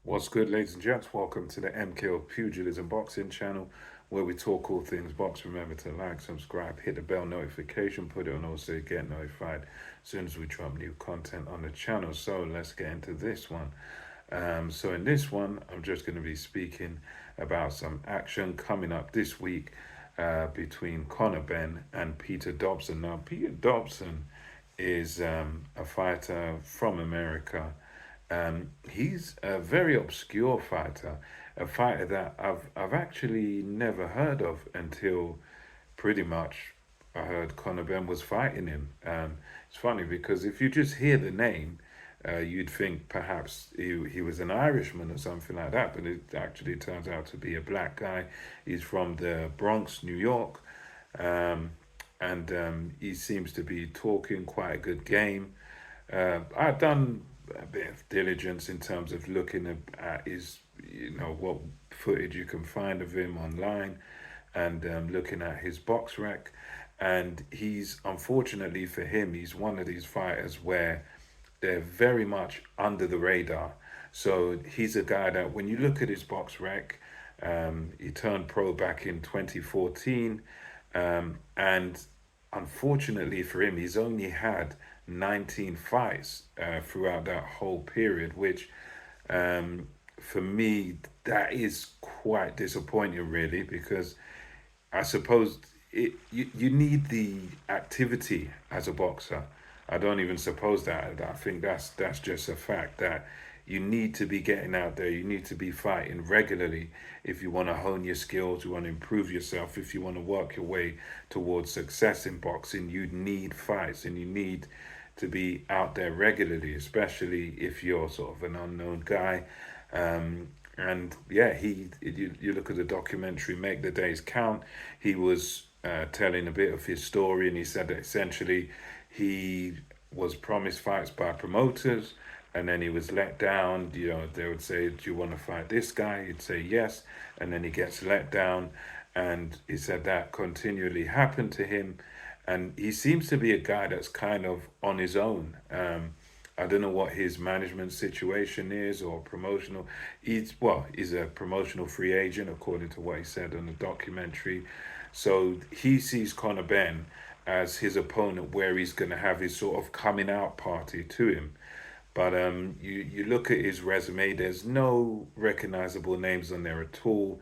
What's good, ladies and gents? Welcome to the MKO Pugilism Boxing channel, where we talk all things box. Remember to like, subscribe, hit the bell notification, put it on also to get notified as soon as we drop new content on the channel. So let's get into this one. So in this one, I'm just going to be speaking about some action coming up this week between Conor Benn and Peter Dobson. Now, Peter Dobson is a fighter from America. He's a very obscure fighter, a fighter that I've actually never heard of until pretty much I heard Conor Benn was fighting him. It's funny because if you just hear the name, you'd think perhaps he was an Irishman or something like that, but it actually turns out to be a black guy. He's from the Bronx, New York, and he seems to be talking quite a good game. I've done a bit of diligence in terms of looking at his, what footage you can find of him online, and looking at his box rec. And he's, unfortunately for him, he's one of these fighters where they're very much under the radar. So he's a guy that when you look at his box rec, he turned pro back in 2014, and unfortunately for him, he's only had 19 fights throughout that whole period, which for me, that is quite disappointing, really, because I suppose you need the activity as a boxer. I don't even suppose that. I think that's just a fact that you need to be getting out there. You need to be fighting regularly if you want to hone your skills, you want to improve yourself, if you want to work your way towards success in boxing. You need fights and you need to be out there regularly, especially if you're sort of an unknown guy. And yeah, you look at the documentary Make the Days Count. He was telling a bit of his story, and he said that essentially he was promised fights by promoters, and then he was let down. They would say, "Do you want to fight this guy?" He'd say yes, and then he gets let down. And he said that continually happened to him, and he seems to be a guy that's kind of on his own. I don't know what his management situation is or promotional. He's a promotional free agent according to what he said in the documentary. So he sees Conor Benn as his opponent, where he's going to have his sort of coming out party to him. But you look at his resume. There's no recognizable names on there at all.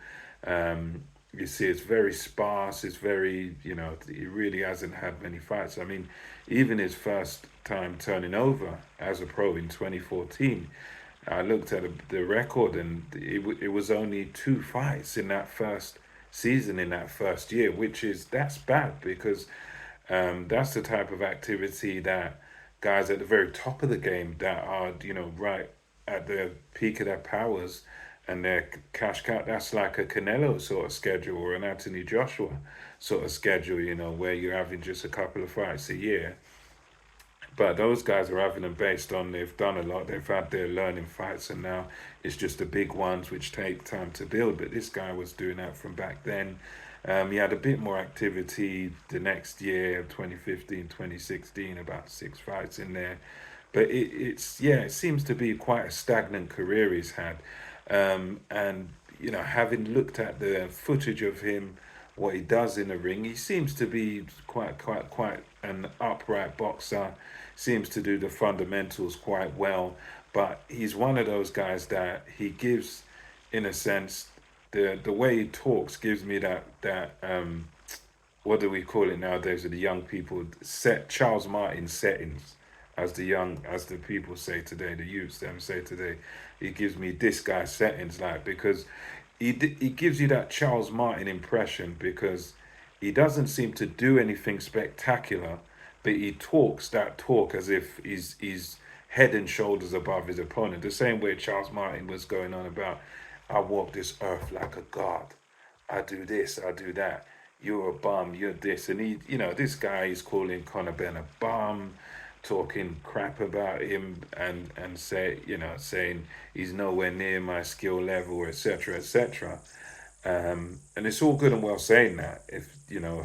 You see, it's very sparse. It's very, he really hasn't had many fights. I mean, even his first time turning over as a pro in 2014, I looked at the record, and it was only two fights in that first season, in that first year, that's bad, because that's the type of activity that guys at the very top of the game, that are, right at the peak of their powers and their cash cow, that's like a Canelo sort of schedule or an Anthony Joshua sort of schedule, where you're having just a couple of fights a year. But those guys are having them based on they've done a lot, they've had their learning fights, and now it's just the big ones which take time to build. But this guy was doing that from back then. He had a bit more activity the next year, 2015, 2016, about six fights in there. But it seems to be quite a stagnant career he's had. And, having looked at the footage of him, what he does in the ring, he seems to be quite an upright boxer, seems to do the fundamentals quite well. But he's one of those guys that he gives, in a sense, the way he talks gives me that what do we call it nowadays with the young people, set Charles Martin settings, as the people say today, the youths them say today. He gives me this guy settings, like, because he gives you that Charles Martin impression, because he doesn't seem to do anything spectacular, but he talks that talk as if he's head and shoulders above his opponent. The same way Charles Martin was going on about, "I walk this earth like a god. I do this, I do that. You're a bum, you're this." And this guy is calling Conor Benn a bum, talking crap about him, and saying he's nowhere near my skill level, etc., etc. And it's all good and well saying that, if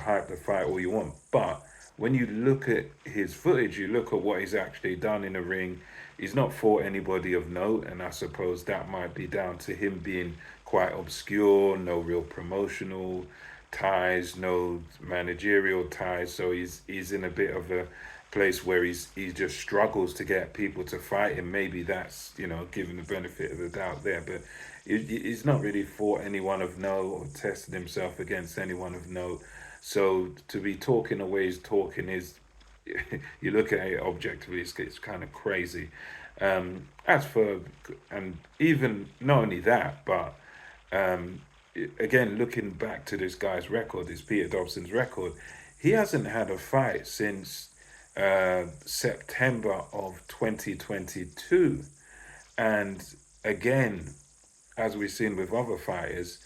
hype the fight all you want, but when you look at his footage, you look at what he's actually done in the ring, he's not fought anybody of note, and I suppose that might be down to him being quite obscure, no real promotional ties, no managerial ties. So he's in a bit of a place where he just struggles to get people to fight him. Maybe that's, given the benefit of the doubt there, but he's not really fought anyone of note or tested himself against anyone of note. So to be talking the way he's talking is, you look at it objectively, it's kind of crazy. As for, and even not only that, but um, again, looking back to this guy's record, this Peter Dobson's record, he hasn't had a fight since September of 2022. And again, as we've seen with other fighters,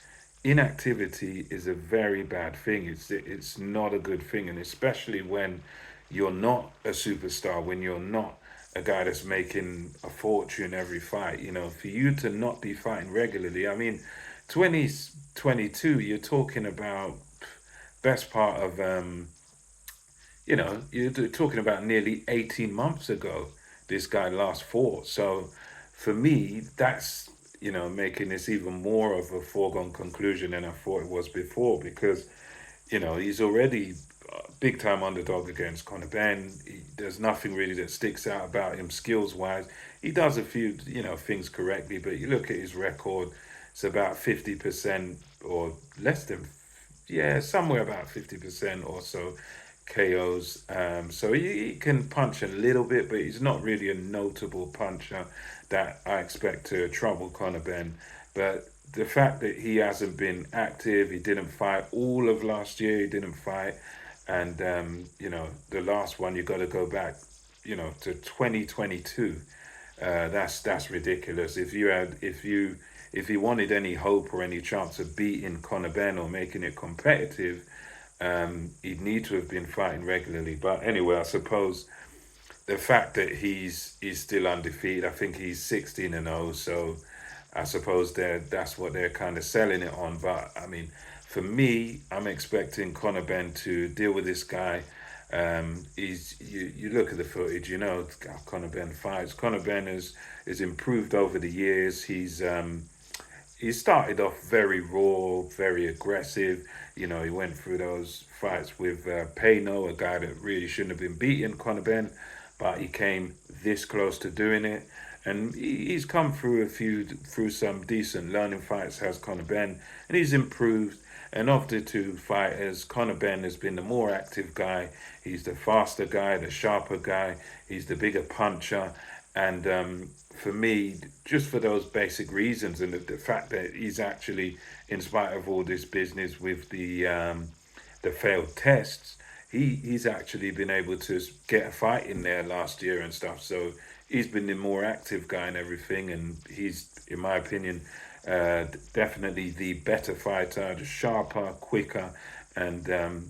inactivity is a very bad thing. It's not a good thing, and especially when you're not a superstar, when you're not a guy that's making a fortune every fight. For you to not be fighting regularly, I mean, 2022, you're talking about best part of you're talking about nearly 18 months ago this guy last fought. So for me, that's, making this even more of a foregone conclusion than I thought it was before, because, he's already a big time underdog against Conor Benn. There's nothing really that sticks out about him skills wise. He does a few, things correctly, but you look at his record, it's about 50% or less than, yeah, somewhere about 50% or so KOs. So he can punch a little bit, but he's not really a notable puncher that I expect to trouble Conor Benn. But the fact that he hasn't been active, he didn't fight all of last year, he didn't fight. And, the last one, you got to go back, to 2022. That's ridiculous. If you wanted any hope or any chance of beating Conor Benn or making it competitive, he'd need to have been fighting regularly. But anyway, I suppose the fact that he's still undefeated, I think he's 16-0, so I suppose that's what they're kind of selling it on. But I mean, for me, I'm expecting Conor Benn to deal with this guy. You look at the footage, how Conor Benn fights. Conor Benn is improved over the years. He started off very raw, very aggressive. He went through those fights with Payno, a guy that really shouldn't have been beating Conor Benn, but he came this close to doing it. And he's come through some decent learning fights, has Conor Benn, and he's improved. And of the two fighters, Conor Benn has been the more active guy. He's the faster guy, the sharper guy. He's the bigger puncher. And for me, just for those basic reasons, and the fact that he's actually, in spite of all this business with the failed tests, he's actually been able to get a fight in there last year and stuff. So he's been the more active guy and everything, and he's, in my opinion, definitely the better fighter, the sharper, quicker, and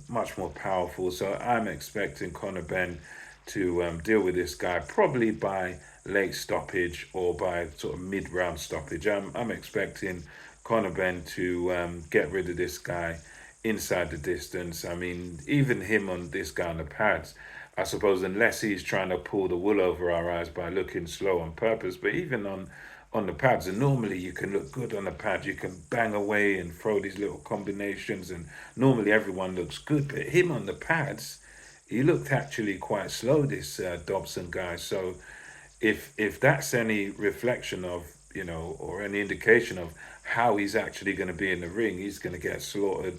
much more powerful. So I'm expecting Conor Benn to deal with this guy probably by late stoppage or by sort of mid-round stoppage. I'm expecting Conor Benn to get rid of this guy inside the distance. I mean, even him on this guy on the pads, I suppose, unless he's trying to pull the wool over our eyes by looking slow on purpose, but even on the pads, and normally you can look good on the pad, you can bang away and throw these little combinations, and normally everyone looks good, but him on the pads, he looked actually quite slow, this Dobson guy. So if that's any reflection of, or any indication of how he's actually going to be in the ring, he's going to get slaughtered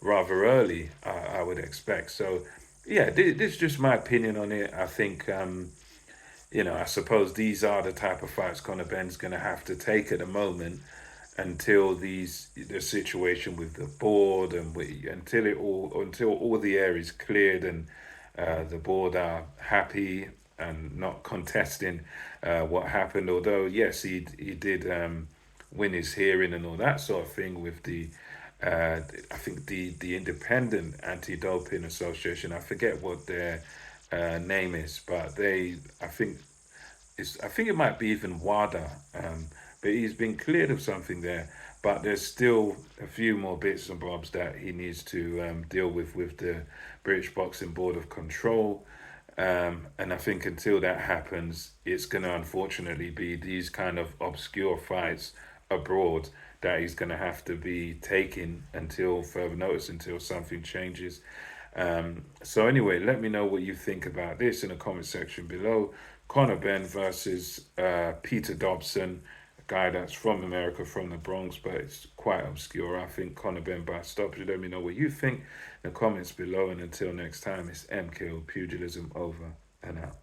rather early, I would expect. So yeah, this is just my opinion on it. I think I suppose these are the type of fights Conor Benn's going to have to take at the moment until the situation with the board and until all the air is cleared and the board are happy and not contesting what happened. Although yes, he did win his hearing and all that sort of thing with the I think the Independent Anti-Doping Association. I forget what their name is, but I think it might be even WADA, but he's been cleared of something there. But there's still a few more bits and bobs that he needs to deal with the British Boxing Board of Control. And I think until that happens, it's going to unfortunately be these kind of obscure fights abroad that he's going to have to be taking until further notice, until something changes. So anyway, let me know what you think about this in the comment section below. Conor Benn versus Peter Dobson, a guy that's from America, from the Bronx, but it's quite obscure. I think Conor Benn by stoppage. Let me know what you think in the comments below. And until next time, it's MKO Pugilism over and out.